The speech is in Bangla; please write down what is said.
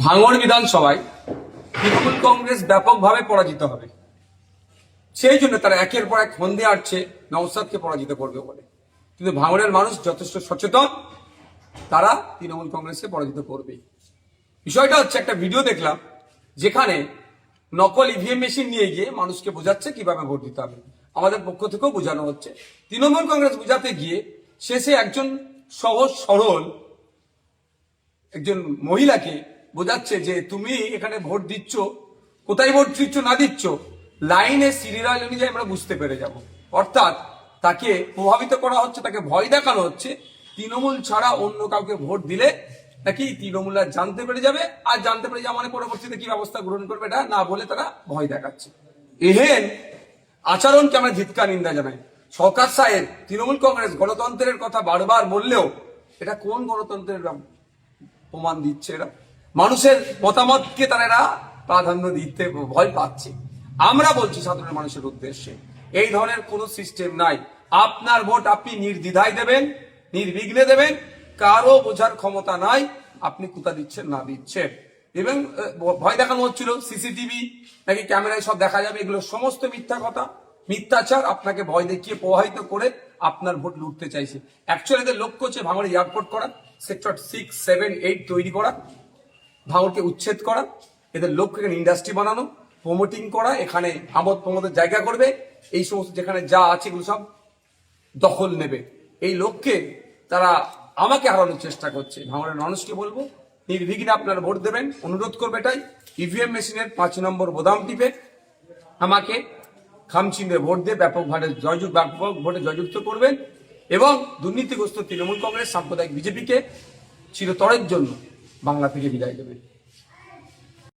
ভাঙড় বিধানসভায় তৃণমূল কংগ্রেস ব্যাপকভাবে পরাজিত হবে, সেই জন্য তারা একের পর এক ফন্দি আটছে নওশাদকে পরাজিত করবে বলে। কিন্তু ভাঙড়ের মানুষ যথেষ্ট সচেতন, তারা তৃণমূল কংগ্রেসকে পরাজিত করবে। বিষয়টা হচ্ছে, একটা ভিডিও দেখলাম যেখানে নকল ইভিএম মেশিন নিয়ে গিয়ে মানুষকে বোঝাচ্ছে কিভাবে ভোট দিতে হবে। আমাদের পক্ষ থেকেও বোঝানো হচ্ছে। তৃণমূল কংগ্রেস বোঝাতে গিয়ে শেষে একজন সহজ সরল একজন মহিলাকে বোঝাচ্ছে যে তুমি এখানে ভোট দিচ্ছ, কোথায় ভোট দিচ্ছ না দিচ্ছ লাইনে সিরিয়াল অনুযায়ী আমরা বুঝতে পেরে যাব। অর্থাৎ তাকে প্রভাবিত করা হচ্ছে, তাকে ভয় দেখানো হচ্ছে তৃণমূল ছাড়া অন্য কাউকে ভোট দিলে নাকি তৃণমূল আর জানতে পেরে যাবে, আর জানতে পেরে যাওয়া মানে পরবর্তীতে কি ব্যবস্থা গ্রহণ করবে এটা না বলে তারা ভয় দেখাচ্ছে। এহেন আচরণকে আমরা ধিক্কার নিন্দা জানাই। সরকার সাহেব তৃণমূল কংগ্রেস গণতন্ত্রের কথা বারবার বললেও এটা কোন গণতন্ত্রের প্রমাণ দিচ্ছে? এরা মানুষের মতামতকে তারা প্রাধান্য দিতে ভয় পাচ্ছে। আমরা বলছি সাধারণ মানুষের উদ্দেশ্যে, এই ধরনের কোনো সিস্টেম নাই। আপনার ভোট আপনি নির্দ্বিধায় দেবেন, নির্বিঘ্নে দেবেন, কারো বোঝার ক্ষমতা নাই আপনি কোথা দিচ্ছেন না দিচ্ছেন। এবং ভয় দেখানো হচ্ছিল সিসিটিভি নাকি ক্যামেরায় সব দেখা যাবে, এগুলো সমস্ত মিথ্যা কথা, মিথ্যাচার। আপনাকে ভয় দেখিয়ে প্রভাবিত করে আপনার ভোট লুটতে চাইছে। অ্যাকচুয়ালি এদের লক্ষ্য হচ্ছে ভাঙড়ে এয়ারপোর্ট করা, সেক্টর 6, 7, 8 তৈরি করা, ভাঙড়কে উচ্ছেদ করা। এদের লক্ষ্য এখানে ইন্ডাস্ট্রি বানানো, প্রমোটিং করা, এখানে আমোদ প্রমোদের জায়গা করবে, এই সমস্ত যেখানে যা আছে এগুলো সব দখল নেবে। এই লক্ষ্যে তারা আমাকে হারানোর চেষ্টা করছে। ভাঙড়ের মানুষকে বলবো নির্বিঘ্নে আপনারা ভোট দেবেন, অনুরোধ করবে এটাই। ইভিএম মেশিনের 5 নম্বর বোতাম টিপে আমাকে খামচিন্দে ভোট দিয়ে ব্যাপক ভোটে জয়যুক্ত করবেন এবং দুর্নীতিগ্রস্ত তৃণমূল কংগ্রেস সাম্প্রদায়িক বিজেপিকে চিরতরের জন্য বাংলা থেকে বিদায় দেবেন।